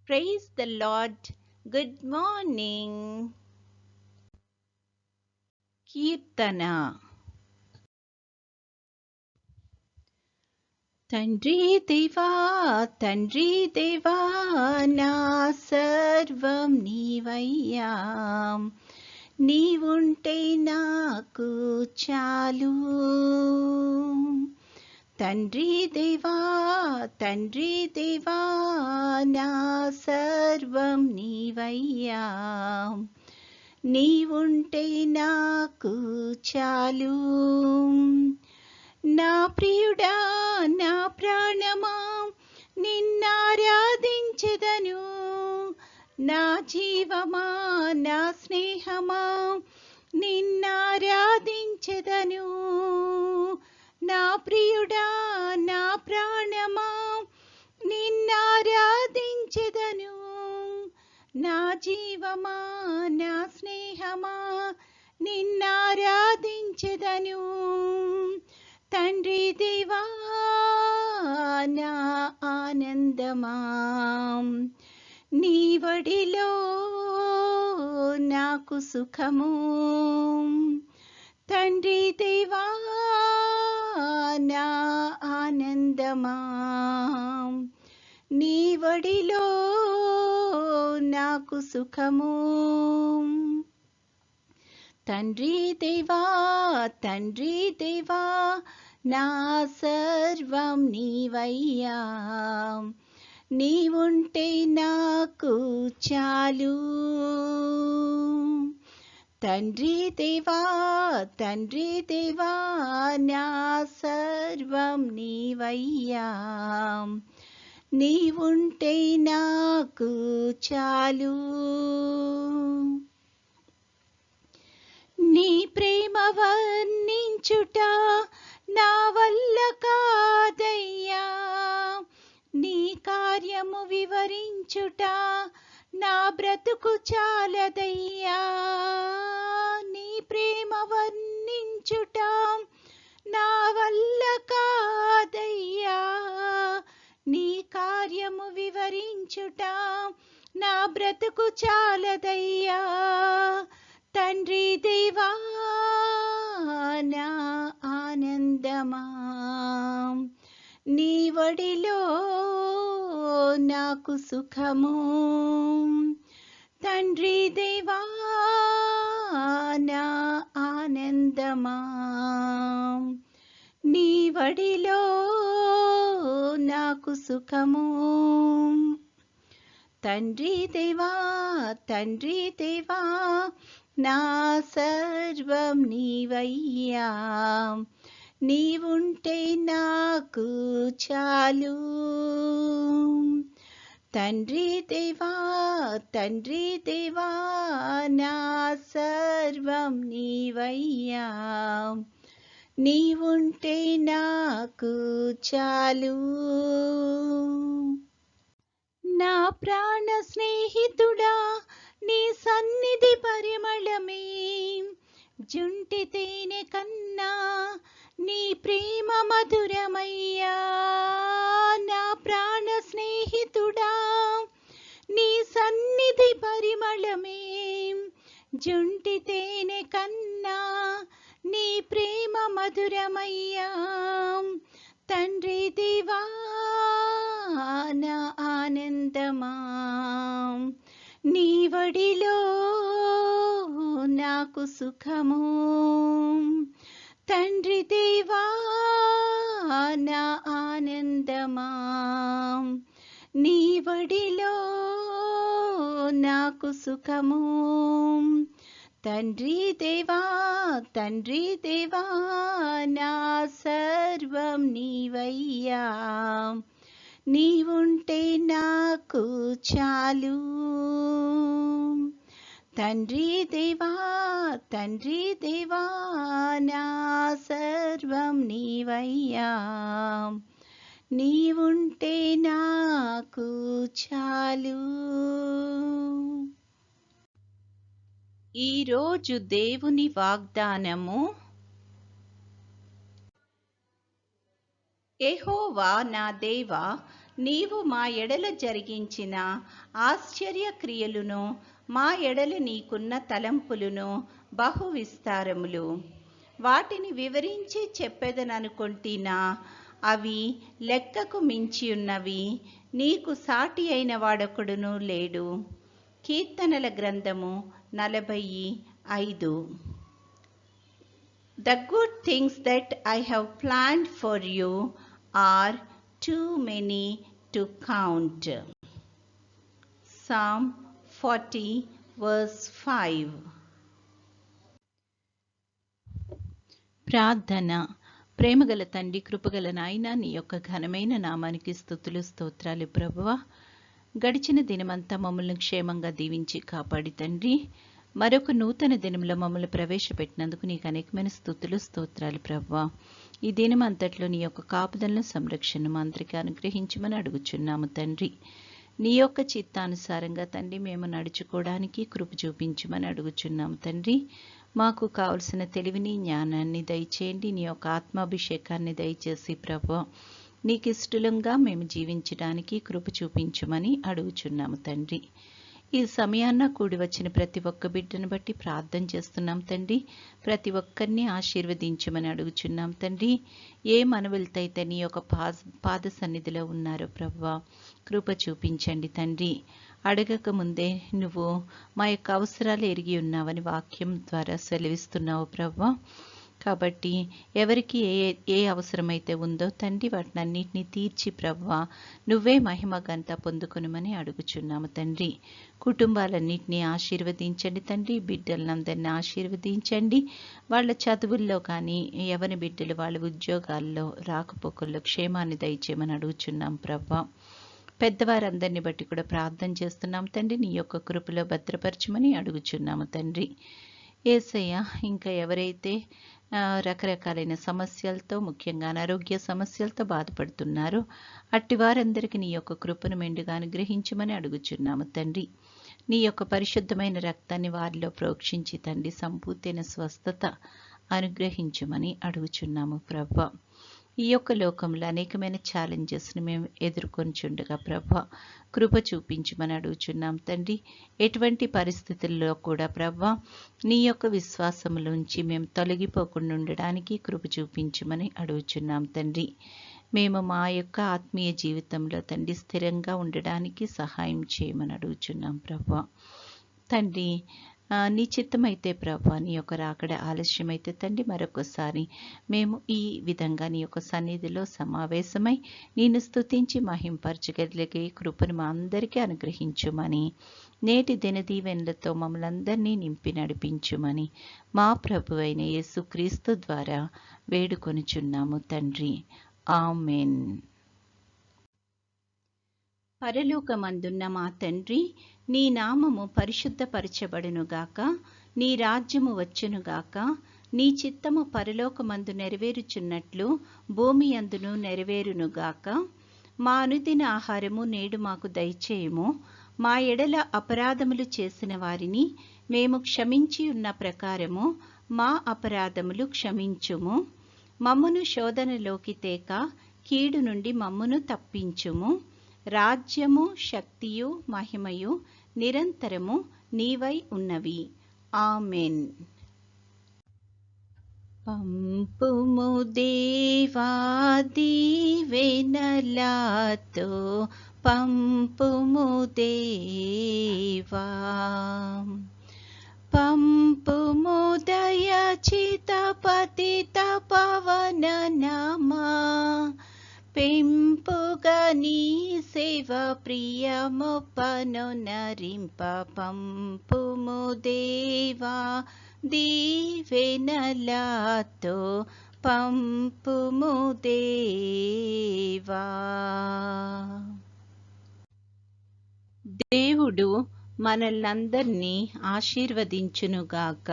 Praise the Lord. Good morning. Kirtana. తండ్రి దేవా తండ్రి దేవా నా సర్వం నీవయ్యా, నీవుంటే నాకు చాలు. తండ్రి దేవా తండ్రి దేవా నా సర్వం నీవయ్యా, నీవుంటే నాకు చాలు. నా ప్రియుడా నా ప్రాణమా నిన్నారాధించెదను, నా జీవమా నా స్నేహమా నిన్నారాధించెదను. నా ప్రియుడా నా ప్రాణమా నిన్నారాధించెదను, నా జీవమా నా స్నేహమా నిన్నారాధించెదను. తండ్రి దేవా నా ఆనందమా, నీ వడిలో నాకు సుఖము. తండ్రి దేవా నా ఆనందమా, నీ వడిలో నాకు సుఖము. తండ్రి దేవా తండ్రి దేవా నా సర్వం నీవయ్యా, నీవుంటే నాకు చాలు. తండ్రి దేవా తండ్రి దేవా నా సర్వం నీవయ్యా, నీవుంటే నాకు చాలు. నీ ప్రేమ వర్ణించుట నా వల్ల కాదయ్యా, నీ కార్యము వివరించుట నా బ్రతుకు చాలదయ్యా. నీ ప్రేమ వర్ణించుట నా వల్ల కాదయ్యా, నీ కార్యము వివరించుట నా బ్రతుకు చాలదయ్యా. తండ్రి దేవా నా ఆనందమా, నీ వడిలో నాకు సుఖము. తండ్రి దేవా నా ఆనందమా, నీ వడిలో నాకు సుఖము. తండ్రి దేవా తండ్రి దేవా నా సర్వం నీవయ్యా, నీవుంటే నాకు చాలు. తండ్రి దేవా తండ్రి దేవా నా సర్వం నీవయ్యా, నీవుంటే నాకు చాలు. నా ప్రాణ స్నేహితుడా నీ సన్నిధి పరిమళమే, జుంటి తేనె కన్నా నీ ప్రేమ మధురమయ్యా. నా ప్రాణ స్నేహితుడా నీ సన్నిధి పరిమళమే, జుంటి తేనె కన్నా నీ ప్రేమ మధురమయ్యా. తండ్రి దేవా నా ఆనందమా, నీ వడిలో నాకు సుఖము. తండ్రి దేవా నా ఆనందమా, నీ వడిలో నాకు సుఖము. తండ్రి దేవా తండ్రి దేవా నా సర్వం నీవయ్యా, నీవుంటే నాకు చాలు. తండ్రి దేవా తండ్రి దేవా నా సర్వం నీవయ్యా, నీవుంటే నాకు చాలు. ఈరోజు దేవుని వాగ్దానము, యెహోవా నా దేవా నీవు మా ఎడల జరిగించిన ఆశ్చర్య క్రియలును మా ఎడల నీకున్న తలంపులను బహు విస్తారములు. వాటిని వివరించి చెప్పెదననుకొంటినా అవి లెక్కకు మించి ఉన్నవి. నీకు సాటి అయిన వాడొకడును లేడు. కీర్తనల గ్రంథము 45. The good things that I have planned for you are too many to count. Psalm 40 verse 5. ప్రార్థన. ప్రేమగల తండ్రి, కృపగల నాయన, నీ యొక్క ఘనమైన నామానికి స్తుతులు స్తోత్రాలు ప్రభువా. గడిచిన దినమంతా మమ్మల్ని క్షేమంగా దీవించి కాపాడి తండ్రి, మరొక నూతన దినంలో మమ్మల్ని ప్రవేశపెట్టినందుకు నీకు అనేకమైన స్తుతులు స్తోత్రాలు ప్రభువా. ఈ దినం అంతట్లో నీ యొక్క కాపుదలను సంరక్షణ మంత్రికి అనుగ్రహించమని అడుగుచున్నాము తండ్రి. నీ యొక్క చిత్తానుసారంగా తండ్రి మేము నడుచుకోవడానికి కృప చూపించమని అడుగుచున్నాము తండ్రి. మాకు కావలసిన తెలివిని జ్ఞానాన్ని దయచేయండి. నీ యొక్క ఆత్మాభిషేకాన్ని దయచేసి ప్రభువా నీకు ఇష్టలంగా మేము జీవించడానికి కృప చూపించమని అడుగుచున్నాము తండ్రి. ఈ సమయాన్న కూడి వచ్చిన ప్రతి ఒక్క బిడ్డను బట్టి ప్రార్థన చేస్తున్నాం తండ్రి. ప్రతి ఒక్కరిని ఆశీర్వదించమని అడుగుచున్నాం తండ్రి. ఏ మనవులతైతే నీ యొక్క పాద సన్నిధిలో ఉన్నారో ప్రభువా కృప చూపించండి తండ్రి. అడగక ముందే నువ్వు మా యొక్క అవసరాలు ఎరిగి ఉన్నావని వాక్యం ద్వారా సెలవిస్తున్నావు ప్రభువా. కాబట్టి ఎవరికి ఏ అవసరమైతే ఉందో తండ్రి వాటిని అన్నిటినీ తీర్చి ప్రభువా నువ్వే మహిమ ఘనత పొందుకొనుమని అడుగుచున్నాము తండ్రి. కుటుంబాలన్నింటినీ ఆశీర్వదించండి తండ్రి. బిడ్డలందరినీ ఆశీర్వదించండి. వాళ్ళ చదువుల్లో కానీ ఎవరి బిడ్డలు వాళ్ళ ఉద్యోగాల్లో రాకపోకల్లో క్షేమాన్ని దయచేయమని అడుగుచున్నాం ప్రభువా. పెద్దవారందరిని బట్టి కూడా ప్రార్థన చేస్తున్నాం తండ్రి. నీ యొక్క కృపలో భద్రపరచమని అడుగుచున్నాము తండ్రి. యేసయ్య, ఇంకా ఎవరైతే రకరకాలైన సమస్యలతో, ముఖ్యంగా అనారోగ్య సమస్యలతో బాధపడుతున్నారో అట్టి వారందరికీ నీ యొక్క కృపను మెండుగా అనుగ్రహించమని అడుగుచున్నాము తండ్రి. నీ యొక్క పరిశుద్ధమైన రక్తాన్ని వారిలో ప్రోక్షించి తండ్రి సంపూర్తైన స్వస్థత అనుగ్రహించమని అడుగుచున్నాము ప్రభువా. ఈ యొక్క లోకంలో అనేకమైన ఛాలెంజెస్ని మేము ఎదుర్కొనిచుండగా ప్రభువా కృప చూపించమని అడుగుచున్నాం తండ్రి. ఎటువంటి పరిస్థితుల్లో కూడా ప్రభువా నీ యొక్క విశ్వాసములోంచి మేము తొలగిపోకుండా ఉండడానికి కృప చూపించమని అడుగుచున్నాం తండ్రి. మేము మా యొక్క ఆత్మీయ జీవితంలో తండ్రి స్థిరంగా ఉండడానికి సహాయం చేయమని అడుగుచున్నాం ప్రభువా. తండ్రి, నీ చిత్తమైతే ప్రభువా నీ యొక్క రాకడ ఆలస్యమైతే తండ్రి మరొకసారి మేము ఈ విధంగా నీ యొక్క సన్నిధిలో సమావేశమై నిన్ను స్తుతించి మహింపరచగలిగే కృపను మా అందరికీ అనుగ్రహించుమని, నేటి దినదీవెనలతో మమ్మల్ని అందరినీ నింపి నడిపించుమని మా ప్రభువైన యేసుక్రీస్తు ద్వారా వేడుకొనుచున్నాము తండ్రి. ఆమెన్. పరలోకమందున్న మా తండ్రి, నీ నామము పరిశుద్ధపరచబడునుగాక. నీ రాజ్యము వచ్చునుగాక. నీ చిత్తము పరలోకమందు నెరవేరుచున్నట్లు భూమి అందును నెరవేరునుగాక. మా అనుదిన ఆహారము నేడు మాకు దయచేయము. మా ఎడల అపరాధములు చేసిన వారిని మేము క్షమించి ఉన్న ప్రకారము మా అపరాధములు క్షమించుము. మమ్మును శోధనలోకి తేక కీడు నుండి మమ్మును తప్పించుము. రాజ్యము, శక్తియు, మహిమయు నిరంతరము నీవై ఉన్నవి. ఆమెన్. పంపుము దేవా దీవెనలతో, పంపుము దేవా. పంపుము దయచిత పతిత పవన నామా. పెంపుగా నీ సేవ ప్రియమొప్పను నరింప. పంపుము దేవా దీవెనలతో, పంపుము దేవా. దేవుడు మనల్నందరినీ ఆశీర్వదించునుగాక.